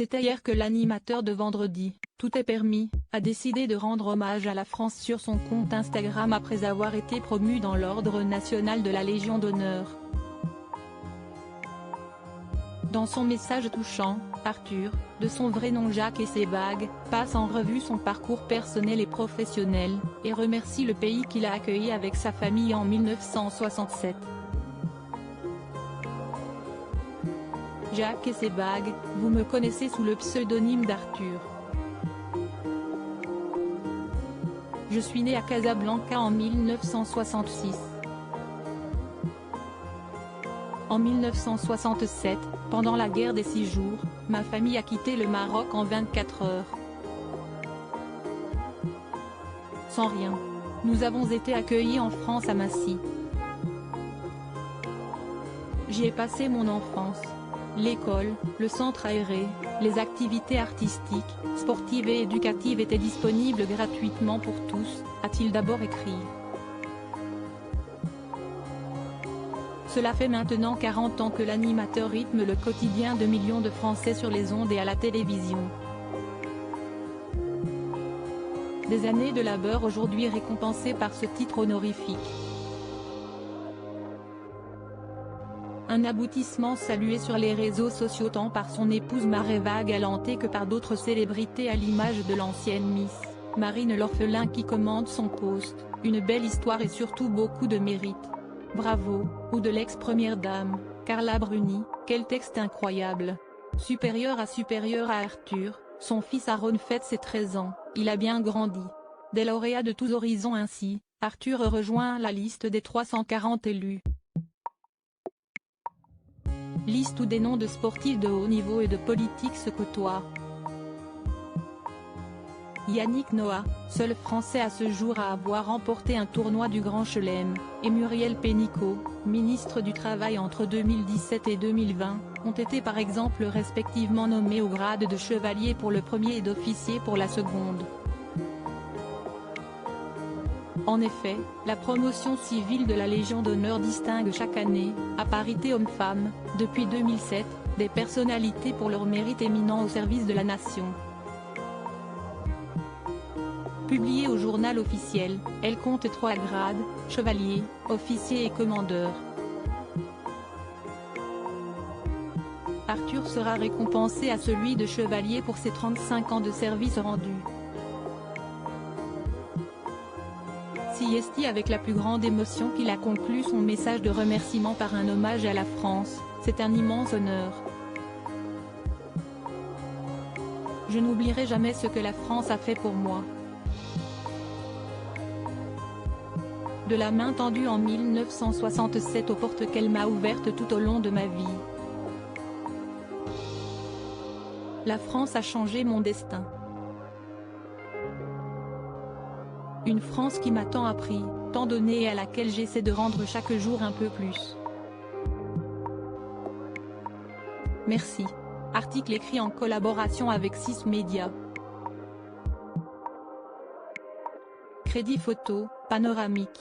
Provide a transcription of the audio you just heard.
C'était hier que l'animateur de Vendredi, Tout est permis, a décidé de rendre hommage à la France sur son compte Instagram après avoir été promu dans l'Ordre national de la Légion d'honneur. Dans son message touchant, Arthur, de son vrai nom Jacques Essebag, passe en revue son parcours personnel et professionnel, et remercie le pays qu'il a accueilli avec sa famille en 1967. Jacques Essebag, vous me connaissez sous le pseudonyme d'Arthur. Je suis né à Casablanca en 1966. En 1967, pendant la guerre des 6 jours, ma famille a quitté le Maroc en 24 heures. Sans rien. Nous avons été accueillis en France à Massy. J'y ai passé mon enfance. L'école, le centre aéré, les activités artistiques, sportives et éducatives étaient disponibles gratuitement pour tous, a-t-il d'abord écrit. Cela fait maintenant 40 ans que l'animateur rythme le quotidien de millions de Français sur les ondes et à la télévision. Des années de labeur aujourd'hui récompensées par ce titre honorifique. Un aboutissement salué sur les réseaux sociaux tant par son épouse Maréva Galanté que par d'autres célébrités à l'image de l'ancienne Miss, Marine l'orphelin qui commente son post, une belle histoire et surtout beaucoup de mérite. Bravo, ou de l'ex-première dame, Carla Bruni, quel texte incroyable. Supérieur à Arthur, son fils Aaron fête ses 13 ans, il a bien grandi. Des lauréats de tous horizons ainsi, Arthur rejoint la liste des 340 élus. Liste où des noms de sportifs de haut niveau et de politiques se côtoient. Yannick Noah, seul Français à ce jour à avoir remporté un tournoi du Grand Chelem, et Muriel Pénicaud, ministre du Travail entre 2017 et 2020, ont été par exemple respectivement nommés au grade de chevalier pour le premier et d'officier pour la seconde. En effet, la promotion civile de la Légion d'honneur distingue chaque année, à parité hommes-femmes, depuis 2007, des personnalités pour leur mérite éminent au service de la nation. Publiée au journal officiel, elle compte 3 grades, chevalier, officier et commandeur. Arthur sera récompensé à celui de chevalier pour ses 35 ans de service rendu. Siesti avec la plus grande émotion qu'il a conclu son message de remerciement par un hommage à la France, c'est un immense honneur. Je n'oublierai jamais ce que la France a fait pour moi. De la main tendue en 1967 aux portes qu'elle m'a ouvertes tout au long de ma vie. La France a changé mon destin. Une France qui m'a tant appris, tant donné et à laquelle j'essaie de rendre chaque jour un peu plus. Merci. Article écrit en collaboration avec 6 médias. Crédit photo, panoramique.